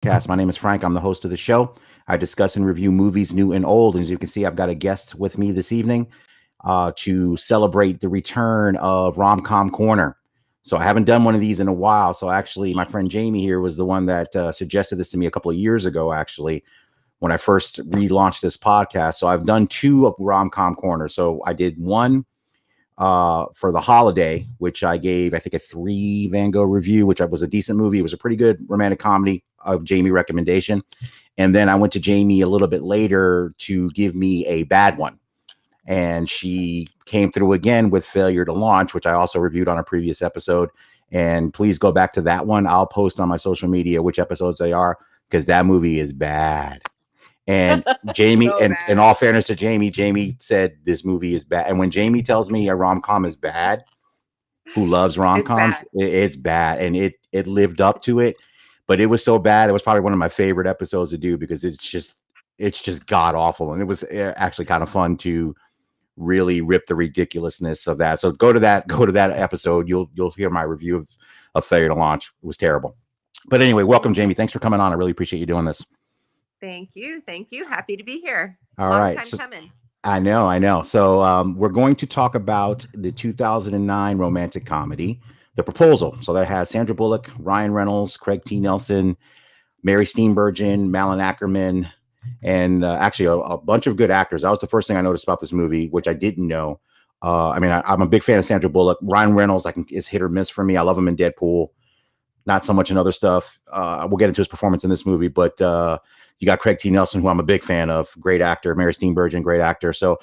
podcast. My name is Frank. I'm the host of the show. I discuss and review movies, new and old. As you can see, I've got a guest with me this evening to celebrate the return of Rom Com Corner. So I haven't done one of these in a while. So actually, my friend Jaime here was the one that suggested this to me a couple of years ago, actually, when I first relaunched this podcast. So I've done two of Rom Com Corner. So I did one for the holiday, which I gave, I think, a 3 Van Gogh review, which was a decent movie. It was a pretty good romantic comedy of Jaime recommendation. And then I went to Jaime a little bit later to give me a bad one. And she came through again with Failure to Launch, which I also reviewed on a previous episode. And please go back to that one. I'll post on my social media which episodes they are, because that movie is bad. And Jaime, So and bad. in all fairness to Jaime said this movie is bad. And when Jaime tells me a rom-com is bad, who loves rom-coms, it's bad. And it lived up to it. But it was so bad. It was probably one of my favorite episodes to do because it's just god awful. And it was actually kind of fun to really rip the ridiculousness of that. So go to that episode. You'll hear my review of Failure to Launch. It was terrible. But anyway, welcome, Jaime. Thanks for coming on. I really appreciate you doing this. Thank you. Happy to be here. All Long right. time So, coming. I know. So we're going to talk about the 2009 romantic comedy, The Proposal. So that has Sandra Bullock, Ryan Reynolds, Craig T. Nelson, Mary Steenburgen, Malin Ackerman, and actually a bunch of good actors. That was the first thing I noticed about this movie, which I didn't know. I'm a big fan of Sandra Bullock. Ryan Reynolds, is hit or miss for me. I love him in Deadpool, not so much in other stuff. We'll get into his performance in this movie, but you got Craig T. Nelson, who I'm a big fan of, great actor. Mary Steenburgen, great actor. So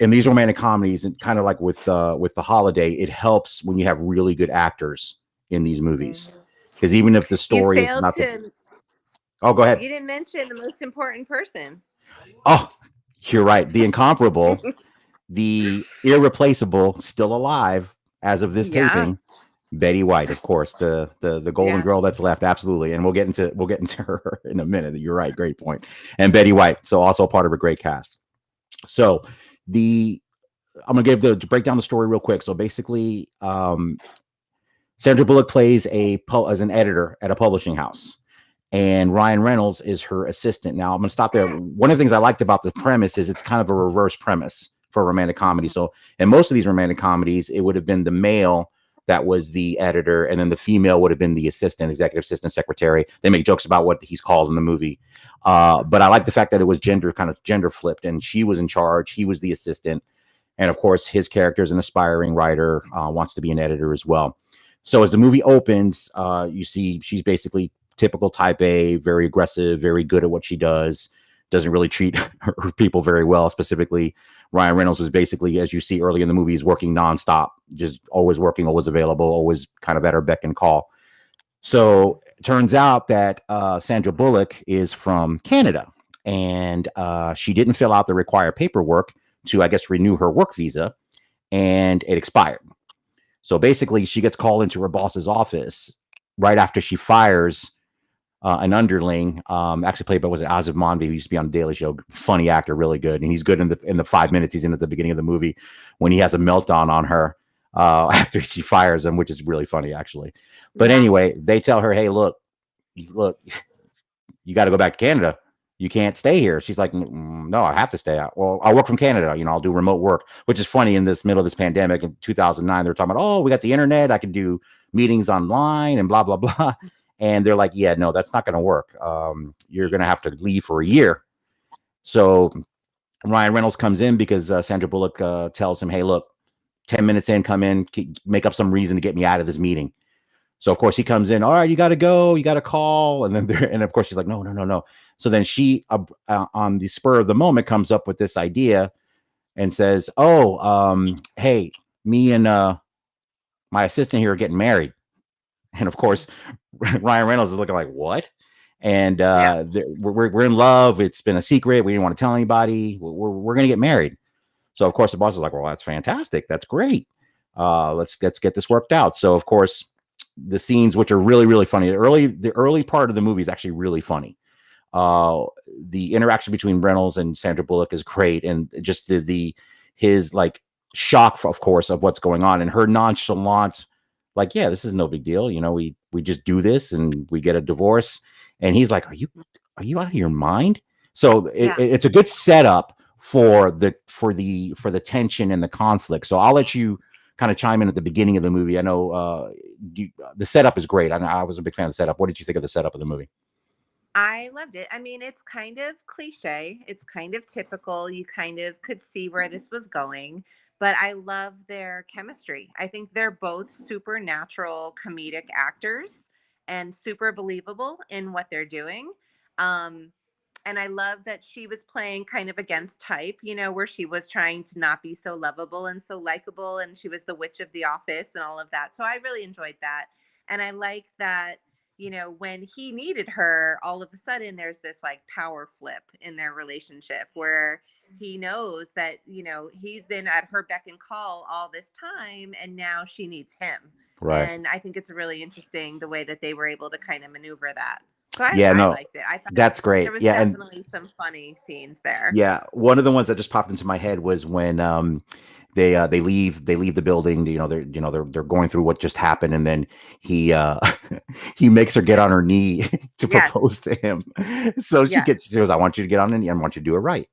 in these romantic comedies, and kind of like with The Holiday, it helps when you have really good actors in these movies, because even if the You story is failed not to. oh, go ahead. You didn't mention the most important person. Oh, you're right. The incomparable, the irreplaceable, still alive as of this Yeah. taping, Betty White, of course, the golden Yeah. girl that's left. Absolutely. And we'll get into her in a minute. You're right. Great point. And Betty White, so also part of a great cast. So I'm gonna break down the story real quick. So basically, Sandra Bullock plays as an editor at a publishing house, and Ryan Reynolds is her assistant. Now I'm gonna stop there. One of the things I liked about the premise is it's kind of a reverse premise for a romantic comedy. So in most of these romantic comedies, it would have been the male that was the editor, and then the female would have been the assistant, executive assistant, secretary. They make jokes about what he's called in the movie. But I like the fact that it was gender flipped, and she was in charge. He was the assistant. And of course, his character is an aspiring writer, wants to be an editor as well. So as the movie opens, you see she's basically typical type A, very aggressive, very good at what she does, doesn't really treat her people very well. Specifically, Ryan Reynolds is basically, as you see early in the movie, is working nonstop, just always working, always available, always kind of at her beck and call. So it turns out that Sandra Bullock is from Canada, and she didn't fill out the required paperwork to, I guess, renew her work visa, and it expired. So basically, she gets called into her boss's office right after she fires an underling, actually played by, was it Aziz Manvi, who used to be on the Daily Show. Funny actor, really good, and he's good in the 5 minutes he's in at the beginning of the movie when he has a meltdown on her after she fires him, which is really funny, actually. But anyway, they tell her, "Hey, look, you got to go back to Canada. You can't stay here." She's like, "No, I have to stay out. Well, I'll work from Canada. I'll do remote work," which is funny in this middle of this pandemic in 2009. They're talking about, "Oh, we got the internet. I can do meetings online and blah, blah, blah." And they're like, "Yeah, no, that's not going to work. You're going to have to leave for a year." So Ryan Reynolds comes in because Sandra Bullock tells him, "Hey, look, 10 minutes in, come in, make up some reason to get me out of this meeting." So of course he comes in. "All right, you got to go. You got to call." And of course she's like, "No, no, no, no." So then she, on the spur of the moment, comes up with this idea and says, "Oh, hey, me and my assistant here are getting married." And of course, Ryan Reynolds is looking like, "What?" And we're in love. It's been a secret. We didn't want to tell anybody. We're going to get married. So of course the boss is like, "Well, that's fantastic. That's great. Let's get this worked out." So of course, the scenes, which are really, really funny, the early part of the movie is actually really funny. The interaction between Reynolds and Sandra Bullock is great, and just his like shock, of course, of what's going on, and her nonchalant, like, "Yeah, this is no big deal. We just do this and we get a divorce." And he's like, are you out of your mind? So Yeah. it's a good setup for the tension and the conflict. So I'll let you kind of chime in at the beginning of the movie. I know the setup is great. I was a big fan of the setup. What did you think of the setup of the movie? I loved it. I mean, it's kind of cliche. It's kind of typical. You kind of could see where this was going, but I love their chemistry. I think they're both supernatural comedic actors and super believable in what they're doing. Um, and I love that she was playing kind of against type, where she was trying to not be so lovable and so likable, and she was the witch of the office and all of that. So I really enjoyed that. And I like that, when he needed her, all of a sudden there's this like power flip in their relationship where he knows that, he's been at her beck and call all this time and now she needs him. Right. And I think it's really interesting the way that they were able to kind of maneuver that. So I, Yeah, I no, liked it. I thought that's great. there was Yeah, and definitely some funny scenes there. yeah, one of the ones that just popped into my head was when they leave the building. They're going through what just happened, and then he he makes her get on her knee to Yes. propose to him. So she Yes. goes, I want you to get on a knee. I want you to do it right.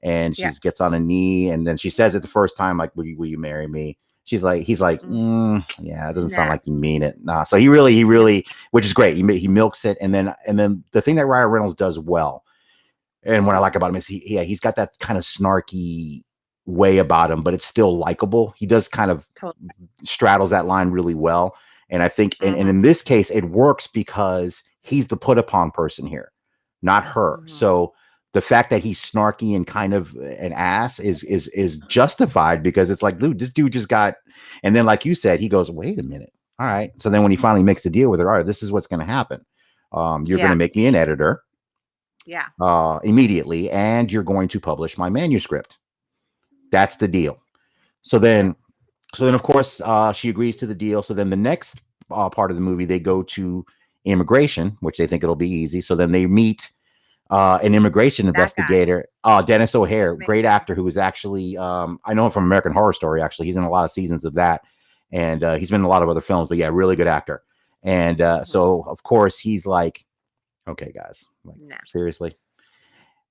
And she Yeah. gets on a knee, and then she says it the first time, like, will you marry me? He's like, yeah, it doesn't sound Nah. like you mean it. Nah. So he really, which is great. He milks it, and then the thing that Ryan Reynolds does well, and what I like about him is he's got that kind of snarky way about him, but it's still likable. He does kind of Totally. straddles that line really well. And I think, and Mhm. in this case, it works because he's the put upon person here, not her. Mhm. So the fact that he's snarky and kind of an ass is justified because it's like, dude, this dude just got, and then like you said, he goes, wait a minute. All right. So then when he finally makes the deal with her, all right, this is what's going to happen. You're going to Yeah. make me an editor Yeah. immediately, and you're going to publish my manuscript. That's the deal. So then of course, she agrees to the deal. So then the next part of the movie, they go to immigration, which they think it'll be easy. So then they meet an immigration That guy. investigator, Dennis O'Hare, Amazing. great actor who was actually, I know him from American Horror Story, actually. He's in a lot of seasons of that. And he's been in a lot of other films, but yeah, really good actor. And so, of course, he's like, okay, guys, like, seriously?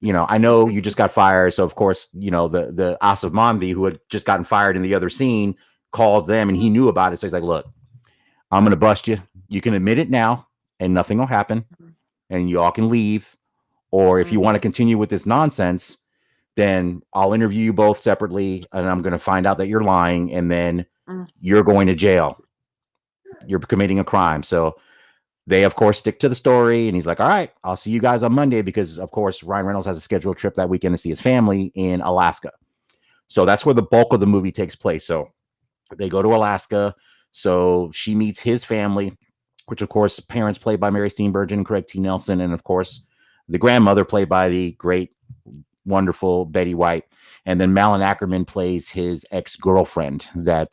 I know you just got fired. So, of course, the Asif Mamdi, who had just gotten fired in the other scene, calls them, and he knew about it. So he's like, look, I'm going to bust you. You can admit it now and nothing will happen and you all can leave. Or if you want to continue with this nonsense, then I'll interview you both separately and I'm going to find out that you're lying. And then you're going to jail. You're committing a crime. So they, of course, stick to the story. And he's like, all right, I'll see you guys on Monday because, of course, Ryan Reynolds has a scheduled trip that weekend to see his family in Alaska. So that's where the bulk of the movie takes place. So they go to Alaska. So she meets his family, which, of course, parents played by Mary Steenburgen and Craig T. Nelson. And, of course, the grandmother played by the great, wonderful Betty White. And then Malin Ackerman plays his ex-girlfriend that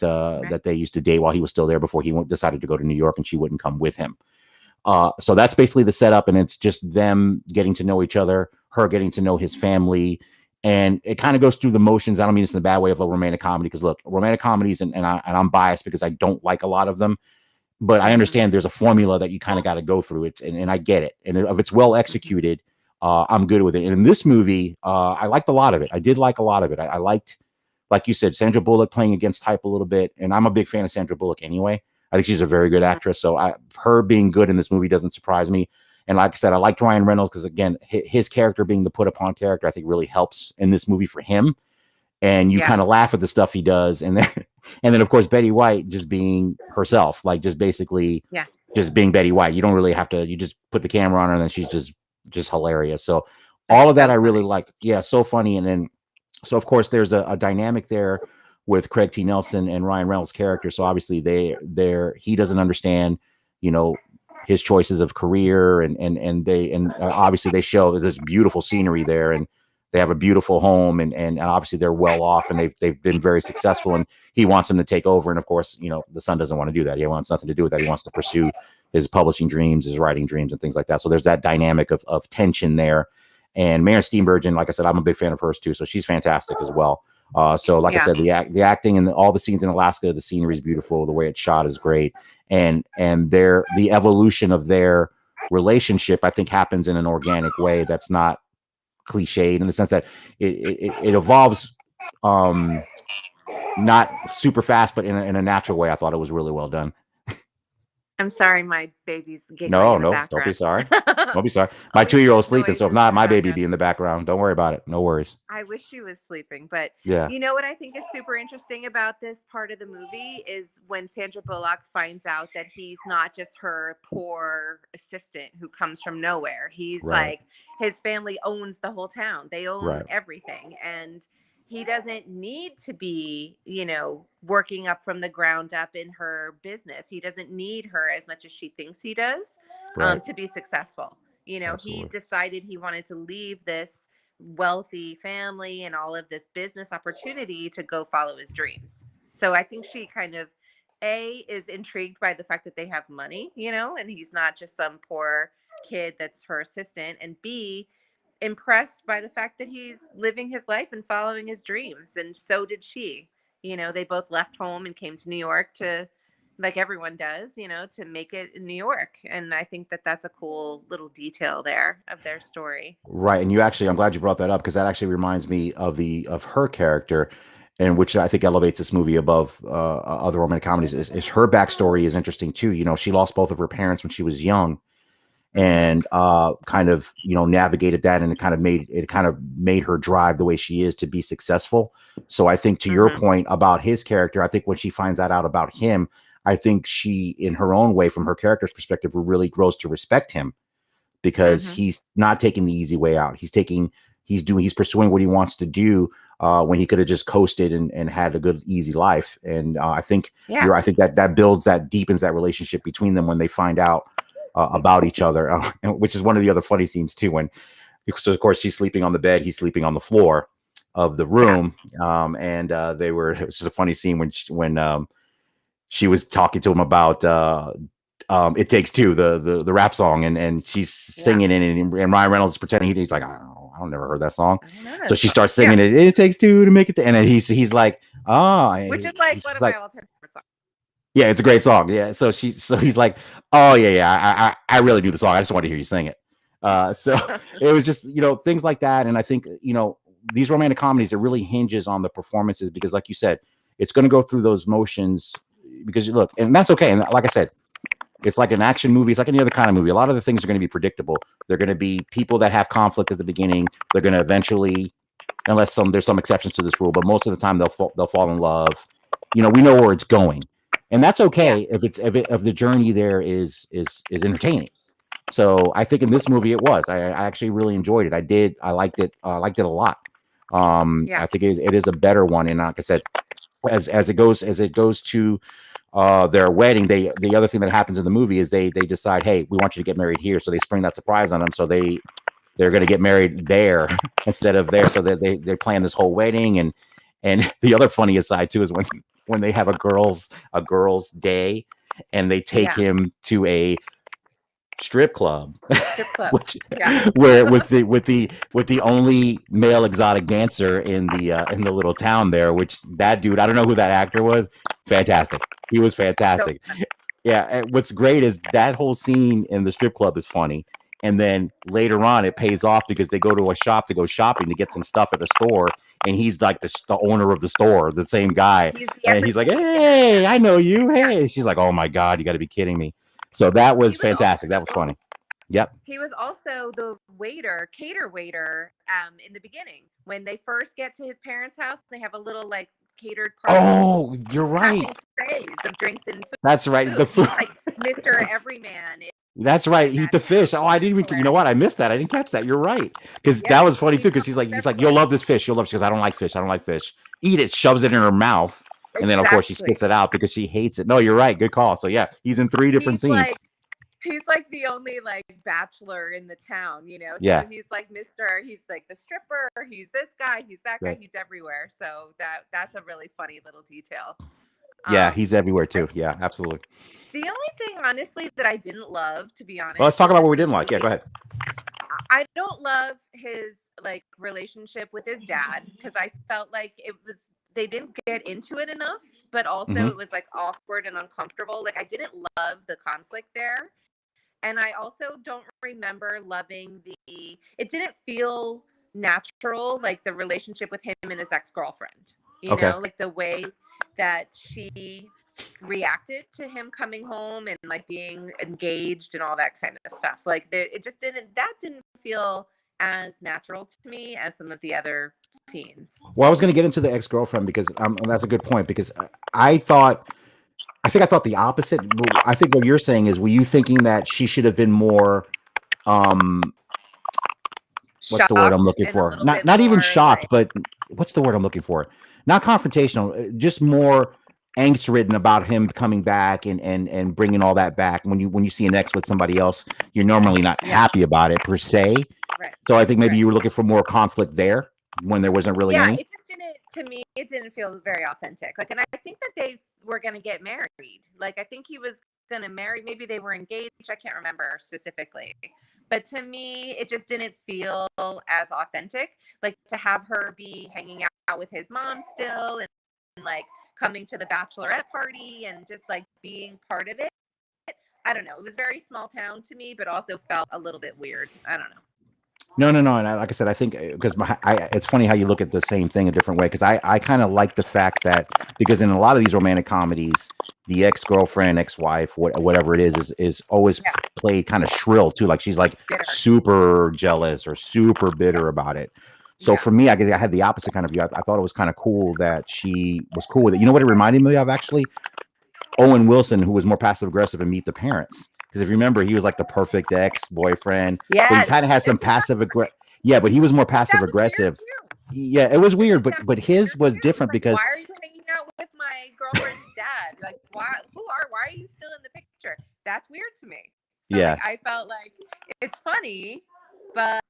they used to date while he was still there before he decided to go to New York and she wouldn't come with him. So that's basically the setup. And it's just them getting to know each other, her getting to know his family. And it kind of goes through the motions. I don't mean this in a bad way of a romantic comedy, because look, romantic comedies, and I'm biased because I don't like a lot of them, but I understand there's a formula that you kind of got to go through it. And I get it. And if it's well executed, I'm good with it. And in this movie, I liked a lot of it. I did like a lot of it. I liked, like you said, Sandra Bullock playing against type a little bit. And I'm a big fan of Sandra Bullock anyway. I think she's a very good actress. So her being good in this movie doesn't surprise me. And like I said, I liked Ryan Reynolds because, again, his character being the put upon character, I think really helps in this movie for him. And you kind of laugh at the stuff he does. And then, of course, Betty White just being herself, like just basically just being Betty White. You don't really have to, you just put the camera on her and then she's just hilarious. So all of that I really liked. Yeah, so funny. And then, so of course, there's a dynamic there with Craig T. Nelson and Ryan Reynolds' character. So obviously he doesn't understand, his choices of career, and obviously they show that there's beautiful scenery there, and they have a beautiful home, and obviously they're well off, and they've been very successful, and he wants them to take over. And of course, the son doesn't want to do that. He wants nothing to do with that. He wants to pursue his publishing dreams, his writing dreams, and things like that. So there's that dynamic of tension there. And Mary Steenburgen, like I said, I'm a big fan of hers too. So she's fantastic as well. So like I said, the acting and all the scenes in Alaska, the scenery is beautiful. The way it's shot is great. And the evolution of their relationship, I think, happens in an organic way that's not cliched, in the sense that it evolves, not super fast, but in a natural way. I thought it was really well done. I'm sorry, my baby's giggling No, in the no, don't be background. sorry. Don't be sorry. My Always 2-year-old sleeping, so if noises in not, the my baby background. be in the background. Don't worry about it. No worries. I wish she was sleeping, but Yeah. you know what I think is super interesting about this part of the movie is when Sandra Bullock finds out that he's not just her poor assistant who comes from nowhere. He's Right. like, his family owns the whole town. They own Right. everything. And he doesn't need to be, working up from the ground up in her business. He doesn't need her as much as she thinks he does, Right. to be successful. He Absolutely. decided he wanted to leave this wealthy family and all of this business opportunity to go follow his dreams. So I think she kind of is intrigued by the fact that they have money, and he's not just some poor kid that's her assistant, and B, impressed by the fact that he's living his life and following his dreams, and so did she. They both left home and came to New York to, like everyone does, to make it in New York. And I think that that's a cool little detail there of their story. Right. And you actually, I'm glad you brought that up, because that actually reminds me of her character, and which I think elevates this movie above other romantic comedies. Is her backstory is interesting too. She lost both of her parents when she was young, Mm-hmm. and kind of navigated that, and it kind of made her drive the way she is to be successful. So I think, to your Mm-hmm. point about his character, I think when she finds that out about him, I think she, in her own way, from her character's perspective, really grows to respect him, because Mm-hmm. he's not taking the easy way out. He's pursuing what he wants to do, when he could have just coasted and had a good, easy life. And Yeah. I think that builds, that deepens that relationship between them when they find out about each other, which is one of the other funny scenes too. So of course she's sleeping on the bed, he's sleeping on the floor of the Yeah. room, and it was just a funny scene when she was talking to him about "It Takes Two," the rap song, and she's Yeah. singing it, and Ryan Reynolds is pretending he's like, I don't never heard that song. I don't know So that she song. starts Yeah. singing it. It takes two to make it, and then he's like, Which is like one he's of my like, all-time favorite songs. yeah, it's a great song. Yeah. So he's like, oh yeah, I really do the song. I just want to hear you sing it. So it was just, things like that. And I think, these romantic comedies, it really hinges on the performances, because like you said, it's going to go through those motions, because look, and that's okay. And like I said, it's like an action movie. It's like any other kind of movie. A lot of the things are going to be predictable. They're going to be people that have conflict at the beginning. They're going to eventually, unless there's some exceptions to this rule, but most of the time they'll fall in love. We know where it's going, and that's Yeah. okay if the journey there is entertaining. So I think in this movie it was. I actually really enjoyed it. I did. I liked it. I liked it a lot. Yeah. I think it is a better one. And like I said, as it goes to their wedding, the other thing that happens in the movie is they decide, hey, we want you to get married here. So they spring that surprise on them. So they're going to get married there instead of there. So they plan this whole wedding, and the other funny aside too is when they have a girls' day, and they take Yeah. him to a strip club, Strip club. which Yeah. where with the only male exotic dancer in the little town there, which that dude, I don't know who that actor was. Fantastic. He was So fantastic. Yeah, and what's great is that whole scene in the strip club is funny. And then later on, it pays off, because they go to a shop to go shopping to get some stuff at the store, and he's like the owner of the store, the same guy, he's the and he's like, everyman. "Hey, Yeah. I know you." Yeah. Hey, she's like, "Oh my god, you got to be kidding me!" So that was He was fantastic. That was also funny. Yep. he was also the cater waiter, in the beginning when they first get to his parents' house. They have a little like catered party. Oh, you're He's right. passing trays of drinks and That's right. The food. He's food. like Mr. Everyman That's right. in Eat that the town. fish. Oh, I didn't even. You know Hilarious. what? I missed that. I didn't catch that. You're right. Because Yeah, that was funny he too. Because pops he's like, you'll everywhere. love this fish. You'll love. She goes, I don't like fish. I don't like fish. Eat it. Shoves it in her mouth, and then of course she Exactly. spits it out because she hates it. No, you're right. Good call. So yeah, he's in 3 different He's like scenes. he's like the only like bachelor in the town. So Yeah. he's like he's like the stripper, he's this guy, he's that guy, Right. he's everywhere. So that's a really funny little detail. Yeah, he's everywhere I, too. Yeah, absolutely. the only thing honestly that I didn't love, to be Well, let's honest, talk with about what this we didn't like. Yeah, movie, go ahead. I don't love his like relationship with his dad, because I felt like they didn't get into it enough, but also Hmm. it was like awkward and uncomfortable. Like I didn't love the conflict there. And I also don't remember loving it didn't feel natural, like the relationship with him and his ex-girlfriend, Okay. like the way that she reacted to him coming home and like being engaged and all that kind of stuff. Like it just didn't feel as natural to me as some of the other scenes. Well, I was going to get into the ex-girlfriend because that's a good point because I think I thought the opposite. I think what you're saying is, were you thinking that she should have been more, um, what's the word I'm Shocked looking and a for? little Not bit not even more shocked, like, but what's the word I'm looking for? Not confrontational, just more angst ridden about him coming back and bringing all that back. When you see an ex with somebody else, you're normally not yeah, happy about it per se. right, So I think maybe right. you were looking for more conflict there when there wasn't really Yeah, any. it just didn't, to me, it didn't feel very authentic. Like, and I think that they were going to get married. Like, I think he was going to marry, maybe they were engaged. I can't remember specifically. But to me, it just didn't feel as authentic. Like, to have her be hanging out with his mom still and like coming to the bachelorette party and just like being part of it. I don't know. It was very small town to me, but also felt a little bit weird. I don't know. No, no, no. And like I said, I think because it's funny how you look at the same thing a different way. Because I kind of like the fact that because in a lot of these romantic comedies, the ex girlfriend, ex wife, whatever it is always Yeah, played kind of shrill too. Like she's like bitter. super jealous or super Yeah, bitter about it. So yeah. for me, I guess I had the opposite kind of view. I thought it was kind of cool that she was cool with it. You know what it reminded me of actually? Owen Wilson, who was more passive aggressive in Meet the Parents. Because if you remember, he was like the perfect ex boyfriend, but he Yes, kind of had some it's passive aggressive. Yeah, but he was more passive that was weird aggressive. too. Yeah, it was weird, That but was his weird was too. He's different like, why because are you hanging out with my girlfriend's dad? Like, why are you still in the picture? That's weird to me. So like, yeah, I felt like it's funny, but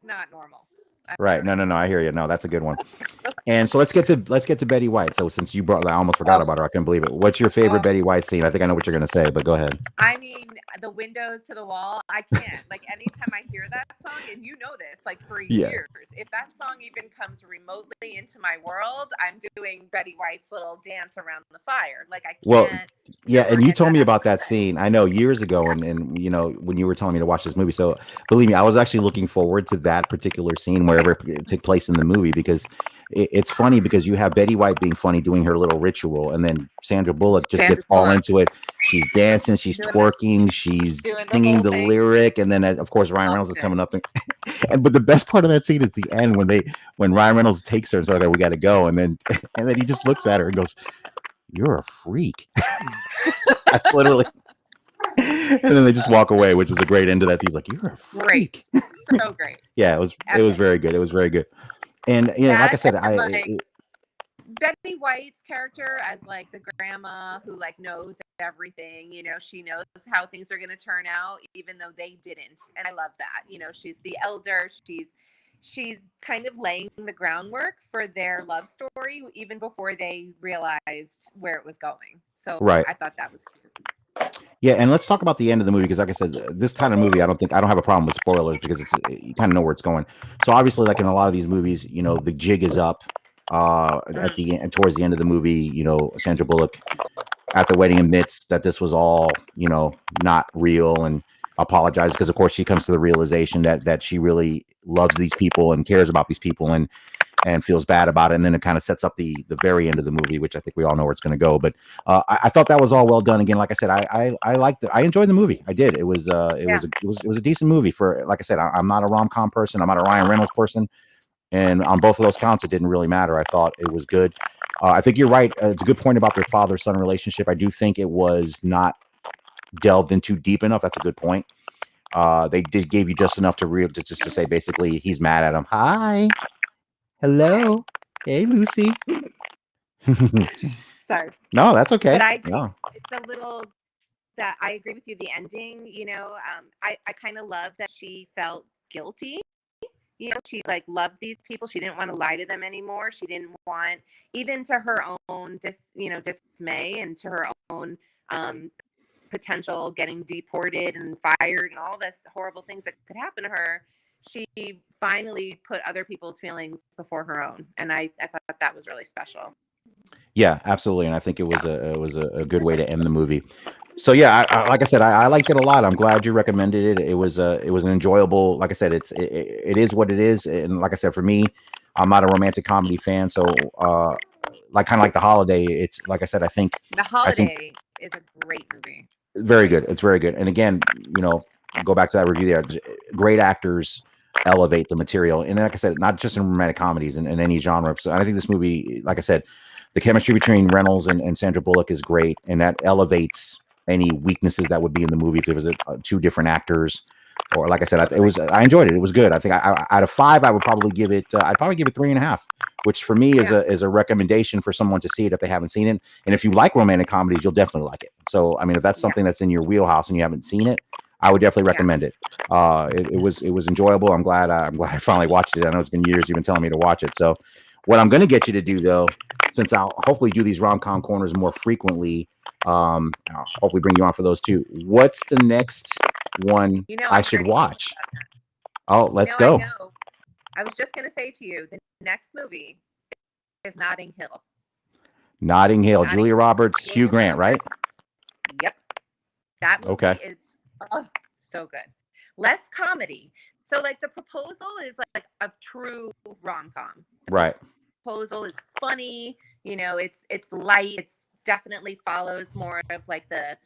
not normal. I right. don't No, know. no, no. I hear you. No, that's a good one. And so let's get to Betty White. So since you brought, I almost forgot Oh, about her. I couldn't believe it. What's your favorite oh, Betty White scene? I think I know what you're gonna say, but go ahead. I mean, the windows to the wall, I can't. Like, anytime I hear that song, and you know this, like for Yeah. years, if that song even comes remotely into my world, I'm doing Betty White's little dance around the fire. Like, I Well, can't yeah, and ever you get told that me out of about my that head. scene. I know years ago, and when you were telling me to watch this movie. So believe me, I was actually looking forward to that particular scene wherever it took place in the movie because it's funny because you have Betty White being funny doing her little ritual, and then Sandra Bullock just Sandra gets all Bullock into it. She's dancing, she's doing the twerking, she's doing the singing whole the thing. lyric, and then of course Ryan Reynolds is Loved it. coming up and but the best part of that scene is the end when Ryan Reynolds takes her and says, "Okay, we got to go," and then and then he just looks at her and goes, "You're a freak." That's literally and then they just walk away, which is a great end to that. He's like, "You're a Great, freak." so great, Yeah, it was epic. very good. It was very good. And like I That said, and like Betty White's character as like the grandma who like knows everything, she knows how things are going to turn out even though they didn't. And I love that. She's the elder, she's kind of laying the groundwork for their love story even before they realized where it was going. So right. I thought that was cute. Yeah, and let's talk about the end of the movie because, like I said, this kind of movie, I don't have a problem with spoilers because it's you kind of know where it's going. So obviously, like in a lot of these movies, the jig is up at Mm. the end, towards the end of the movie. Sandra Bullock at the wedding admits that this was all not real and apologizes because, of course, she comes to the realization that she really loves these people and cares about these people and feels bad about it. And then it kind of sets up the very end of the movie, which I think we all know where it's going to go. But I thought that was all well done. Again, like I said, I liked it. I enjoyed the movie. I did. It was Yeah. it was a decent movie for, like I said, I'm not a rom com person. I'm not a Ryan Reynolds person. And on both of those counts, it didn't really matter. I thought it was good. I think you're right. It's a good point about their father son relationship. I do think it was not delved into deep enough. That's a good point. They did gave you just enough just to say basically he's mad at him. Hi. Hello. Hey, Lucy. Sorry. No, that's But okay. I agree. No. It's a little that I agree with you. The ending, I kind of love that she felt guilty. She like loved these people. She didn't want to lie to them anymore. She didn't want, even to her own dismay and to her own um, potential getting deported and fired and all this horrible things that could happen to her. She finally put other people's feelings before her own, and I thought that was really special. Yeah, absolutely. And I think it was a good way to end the movie. So yeah, like I said, I liked it a lot. I'm glad you recommended it. It was an enjoyable. Like I said, it is what it is. And like I said, for me, I'm not a romantic comedy fan. So like kind of like The Holiday. It's like I said, The I think Holiday is a great movie. very good. It's very good. And again, go back to that review there. Great actors elevate the material. And like I said, not just in romantic comedies in any genre. So I think this movie, like I said, the chemistry between Reynolds and Sandra Bullock is great, and that elevates any weaknesses that would be in the movie if there was two different actors. Or like I said, I enjoyed it. It was good. I think out of 5, I would probably give it. I'd probably give it 3.5, which for me is a recommendation for someone to see it if they haven't seen it. And if you like romantic comedies, you'll definitely like it. So I mean, if that's something that's in your wheelhouse and you haven't seen it, I would definitely recommend it. It was enjoyable. I'm glad I finally watched it. I know it's been years you've been telling me to watch it. So what I'm going to get you to do though, since I'll hopefully do these rom-com corners more frequently, I'll hopefully bring you on for those too. What's the next one I should watch? Oh, let's go. I was just going to say to you, the next movie is Notting Hill. Notting Hill, Julia Roberts, Hugh Grant, right? Yep. That movie is so good. Less comedy. So like the proposal is like a true rom-com. Right. Proposal is funny, it's light, it's definitely follows more of like the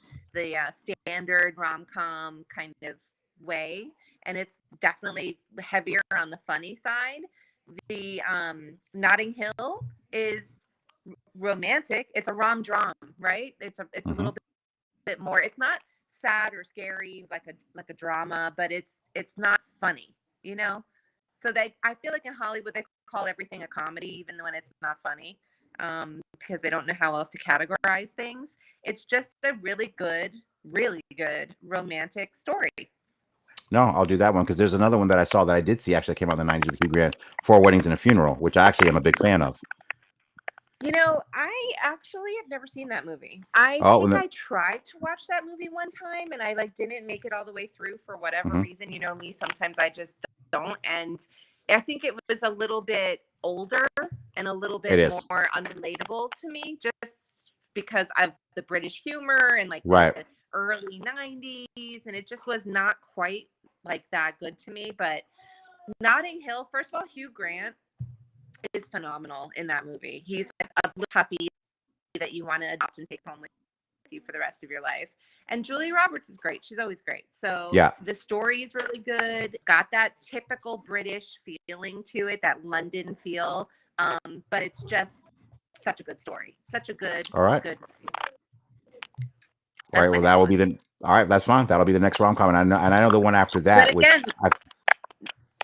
standard rom-com kind of way, and it's definitely heavier on the funny side. The Notting Hill is romantic. It's a rom-dram, right? It's a little bit more. It's not sad or scary like a drama, but it's not funny, So I feel like in Hollywood they call everything a comedy, even when it's not funny, because they don't know how else to categorize things. It's just a really good romantic story. No, I'll do that one because there's another one that I saw that I did see actually came out in the 90s with Hugh Grant, 4 Weddings and a Funeral, which I actually am a big fan of. I actually have never seen that movie. I tried to watch that movie one time and I didn't make it all the way through for whatever reason. Me, sometimes I just don't. And I think it was a little bit older and a little bit more unrelatable to me just because of the British humor and the early 90s. And it just was not quite like that good to me. But Notting Hill, first of all, Hugh Grant is phenomenal in that movie. He's like a little puppy that you want to adopt and take home with you for the rest of your life. And Julia Roberts is great. She's always great. So the story is really good. Got that typical British feeling to it, that London feel. But it's just such a good story. Such a good, good movie. All right. Well, that will be all right. That's fine. That'll be the next rom-com. And I know the one after that, but again,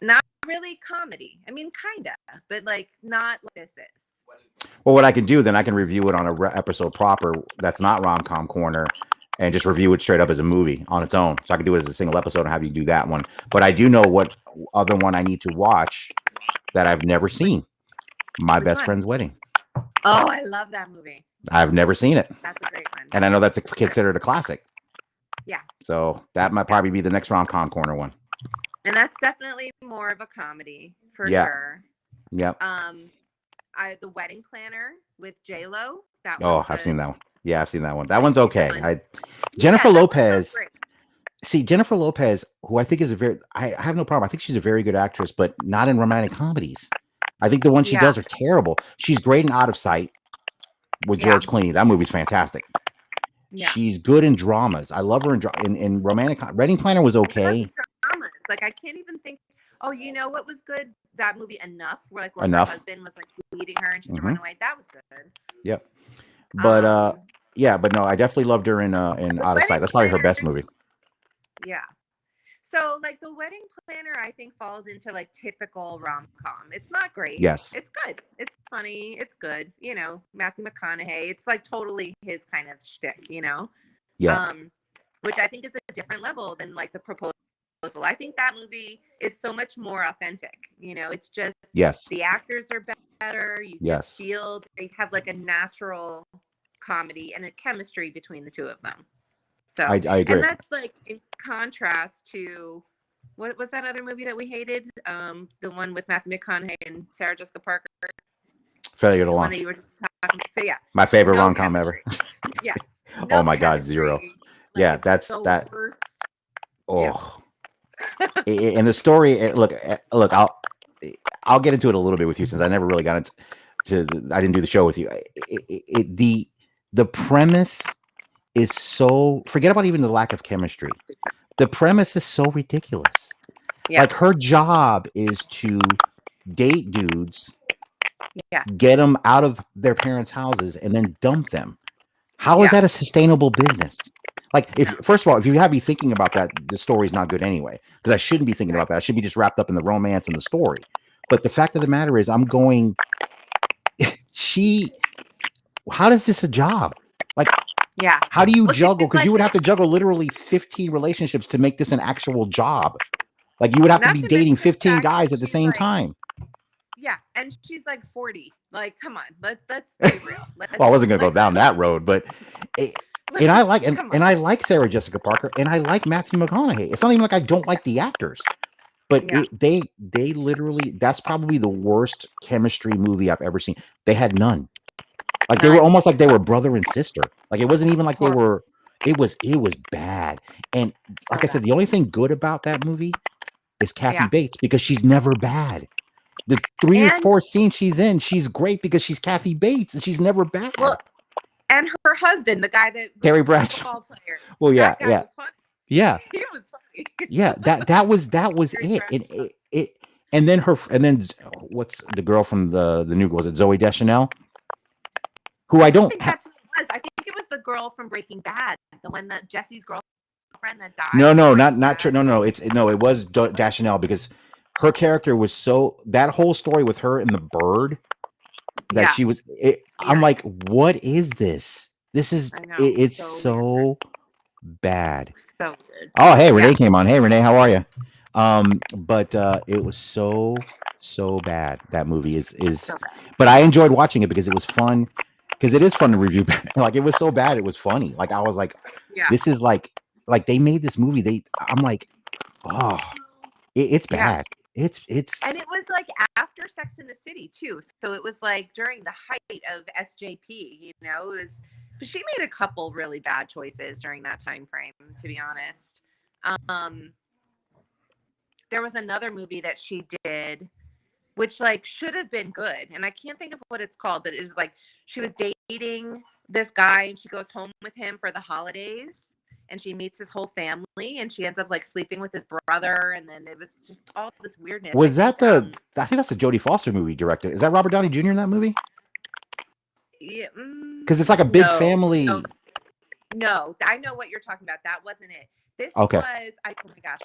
not really comedy. I mean, kinda, but not like this is. Well, what I can do then, I can review it on a episode proper that's not Rom-Com Corner, and just review it straight up as a movie on its own. So I can do it as a single episode and have you do that one. But I do know what other one I need to watch that I've never seen. My Best Friend's Wedding. Oh, I love that movie. I've never seen it. That's a great one. And I know that's considered a classic. Yeah. So that might probably be the next Rom-Com Corner one. And that's definitely more of a comedy for sure. Yep. The Wedding Planner with J-Lo. I've seen that one. Yeah, I've seen that one. That one's okay. Jennifer Lopez. See, Jennifer Lopez, who I think is I have no problem. I think she's a very good actress, but not in romantic comedies. I think the ones she does are terrible. She's great in Out of Sight with George Clooney. That movie's fantastic. Yeah. She's good in dramas. I love her in romantic. Wedding Planner was okay. Dramas. I can't even think. Oh, you know what was good? That movie Enough, where her husband was beating her and she run away. That was good. Yep. But but no, I definitely loved her in Out of Sight. That's probably her best movie. Yeah. So the Wedding Planner, I think, falls into typical rom-com. It's not great. Yes. It's good. It's funny. It's good. Matthew McConaughey. It's totally his kind of shtick. Yeah. Which I think is a different level than the Proposal. I think that movie is so much more authentic. It's just the actors are better. You just feel they have a natural comedy and a chemistry between the two of them. So I agree. And that's in contrast to what was that other movie that we hated? The one with Matthew McConaughey and Sarah Jessica Parker. Failure to Launch. That you were just talking. So, my favorite rom-com ever. Yeah. Oh my God, zero. Yeah, it's that's the that. worst. Yeah. Oh, and the story. Look, look. I'll get into it a little bit with you since I never really got into. I didn't do the show with you. The premise is so. Forget about even the lack of chemistry. The premise is so ridiculous. Yeah. Like her job is to date dudes, Yeah. get them out of their parents' houses, and then dump them. How is Yeah. that a sustainable business? Like, if first of all, if you have me thinking about that, the story's not good anyway. Because I shouldn't be thinking about that. I should be just wrapped up in the romance and the story. But the fact of the matter is, I'm going. How does this a job? Like, Yeah. how do you Well, juggle? she's Because like, you would have to juggle literally 15 relationships to make this an actual job. Like, you would have to not be to dating mention the 15 fact that guys at the she's same like, time. yeah, and she's like 40. Like, come on, let's be real. Well, I wasn't gonna go down that road, but and I like Come and on. I like Sarah Jessica Parker, and I like Matthew McConaughey. It's not even like I don't like the actors, but Yeah. they literally, that's probably the worst chemistry movie I've ever seen. They had none. Like, they were almost like they were brother and sister. Like, it wasn't even like they were. It was bad. And like I said, the only thing good about that movie is Kathy Bates, because she's never bad. The 3 or 4 scenes she's in, she's great because she's Kathy Bates and she's never bad. Well, and her husband, the guy that Terry Bradshaw. Player, well, yeah, that guy yeah, was funny. yeah. He was funny. Yeah, that was it. And then what's the girl from the new, was it Zoe Deschanel? Who I don't think that's who it was. I think it was the girl from Breaking Bad, the one that Jesse's girlfriend that died. No, not true. No, it was Deschanel, because her character was so, that whole story with her and the bird that she was. I'm like, what is this? This is it's so bad. So good. Oh, hey, Renee came on. Hey, Renee, how are you? But it was so bad. That movie is so but I enjoyed watching it because it was fun. Because it is fun to review. Like, it was so bad, it was funny. Like, I was like, this is like they made this movie. I'm like, oh, it's bad. It's and it was like after Sex in the City too. So it was like during the height of SJP, you know, but she made a couple really bad choices during that time frame, to be honest. There was another movie that she did, which like should have been good. And I can't think of what it's called, but it was like she was dating this guy and she goes home with him for the holidays and she meets his whole family and she ends up like sleeping with his brother. And then it was just all this weirdness. Was I think that's the Jodie Foster movie directed. Is that Robert Downey Jr. in that movie? Yeah. Because it's like a big family. No, I know what you're talking about. That wasn't it. This was, oh my gosh.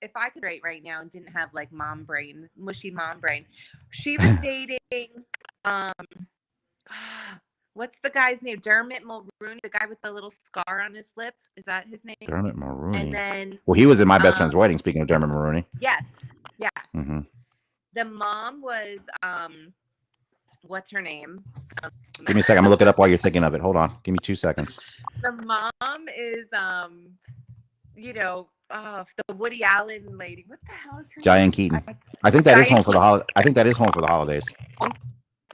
If I could write right now and didn't have like mushy mom brain, she was dating, what's the guy's name? Dermot Mulroney, the guy with the little scar on his lip. Is that his name? Dermot Mulroney. And then, well, he was in My Best Friend's Wedding. Speaking of Dermot Mulroney. Yes. Mm-hmm. The mom was, what's her name? Give me a second. I'm gonna look it up while you're thinking of it. Hold on. Give me 2 seconds. The mom is, you know, the Woody Allen lady. What the hell is her Diane name? Keaton. I think that is Home for the Holidays. I think that is Home for the Holidays. For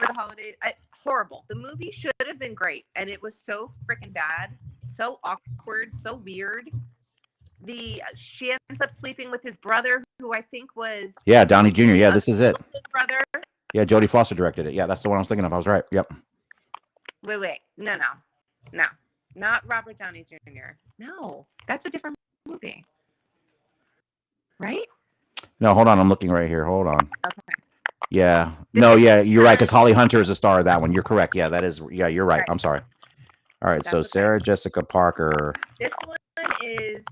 the holidays. Horrible. The movie should have been great, and it was so freaking bad, so awkward, so weird. She ends up sleeping with his brother, who I think was Downey Jr. Yeah, this is it. Brother. Yeah, Jodie Foster directed it. Yeah, that's the one I was thinking of. I was right. Yep. Wait. No. Not Robert Downey Jr. No, that's a different movie. Right? No, hold on. I'm looking right here. Hold on. Okay. Yeah. You're right, because Holly Hunter is a star of that one. You're correct. Yeah, that is. Yeah, you're right. I'm sorry. All right. So Sarah Jessica Parker. This one is,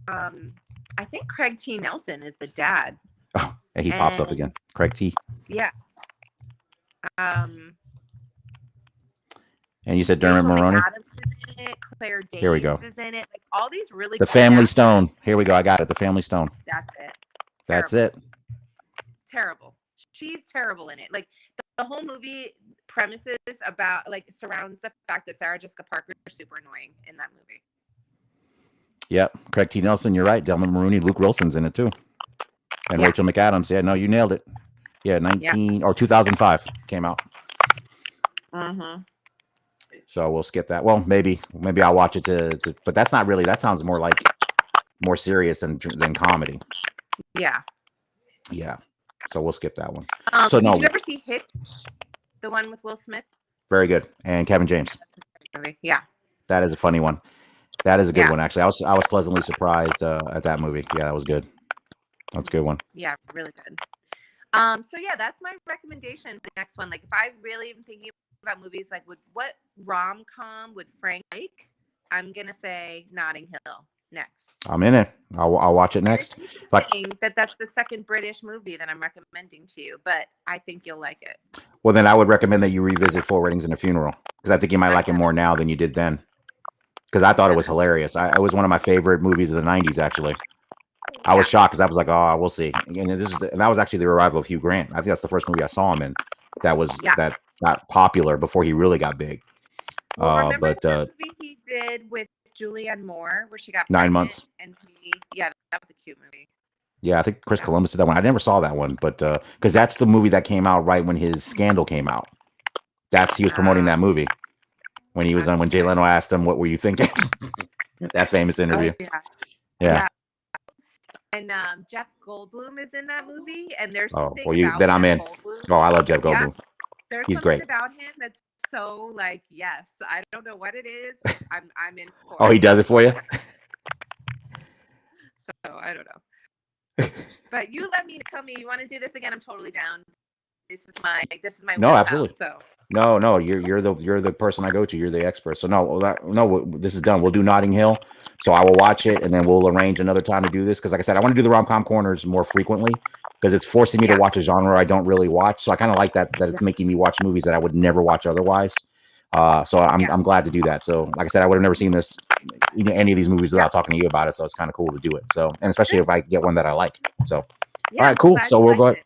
I think Craig T. Nelson is the dad. Oh, yeah, he pops up again. Craig T. Yeah. And you said Dermot Mulroney? Adams is in it. Claire Danes Here we go. is in it. Like all these really. The Family Stone. Here we go. I got it. The Family Stone. That's it. That's it. Terrible. She's terrible in it. Like the whole movie premises about like surrounds the fact that Sarah Jessica Parker is super annoying in that movie. Yep. Craig T. Nelson. You're right. Dermot Mulroney. Luke Wilson's in it too. And Rachel McAdams. Yeah. No, you nailed it. Yeah. 2005 came out. Mm-hmm. So we'll skip that. Well, maybe I'll watch it but that's not really. That sounds more like more serious than comedy. Yeah. Yeah. So we'll skip that one. So Did no, you ever see Hitch, the one with Will Smith? very good. And Kevin James. Yeah. That is a funny one. That is a good Yeah. one, actually. I was pleasantly surprised at that movie. Yeah, that was good. That's a good one. Yeah, really good. So yeah, that's my recommendation. The next one, like if I really am thinking about movies, like what rom-com would Frank like? I'm gonna say Notting Hill next. I'm in it. I'll watch it next. And it's interesting that's the second British movie that I'm recommending to you, but I think you'll like it. Well, then I would recommend that you revisit Four Weddings and a Funeral, because I think you might like it more now than you did then. Because I thought it was hilarious. It was one of my favorite movies of the '90s, actually. I was shocked because I was like, "Oh, we'll see." And that was actually the arrival of Hugh Grant. I think that's the first movie I saw him in that got popular before he really got big. Well, remember the movie he did with Julianne Moore, where she got 9 months, and that was a cute movie. Yeah, I think Chris Columbus did that one. I never saw that one, but because that's the movie that came out right when his Scandal came out. He was promoting that movie when he was on. When Jay Leno asked him, "What were you thinking?" That famous interview. Yeah. And Jeff Goldblum is in that movie, and there's I'm in. Oh, I love Jeff Goldblum. He's great. About him that's so like, yes, I don't know what it is. I'm in for Oh, he does it for you? So I don't know. But you tell me you want to do this again. I'm totally down. This is my no, absolutely. So no, you're the person I go to. You're the expert. So this is done. We'll do Notting Hill. So I will watch it, and then we'll arrange another time to do this. Because like I said, I want to do the rom-com corners more frequently because it's forcing me to watch a genre I don't really watch. So I kind of like that it's making me watch movies that I would never watch otherwise. So I'm glad to do that. So like I said, I would have never seen any of these movies without talking to you about it. So it's kind of cool to do it. So, and especially if I get one that I like. So, all right, cool. So we'll go.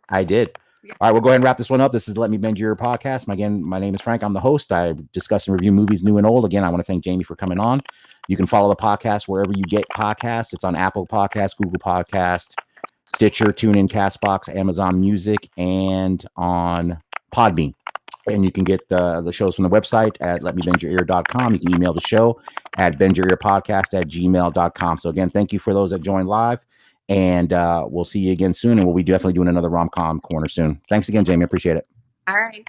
I did. Yeah. All right, we'll go ahead and wrap this one up. This is Let Me Bend Your Ear podcast. Again, my name is Frank. I'm the host. I discuss and review movies new and old. Again, I want to thank Jaime for coming on. You can follow the podcast wherever you get podcasts. It's on Apple Podcasts, Google Podcast, Stitcher, TuneIn, CastBox, Amazon Music, and on Podbean. And you can get the shows from the website at letmebendyourear.com. You can email the show at bendyourearpodcast@gmail.com. So again, thank you for those that joined live. And we'll see you again soon. And we'll be definitely doing another rom-com corner soon. Thanks again, Jaime. Appreciate it. All right.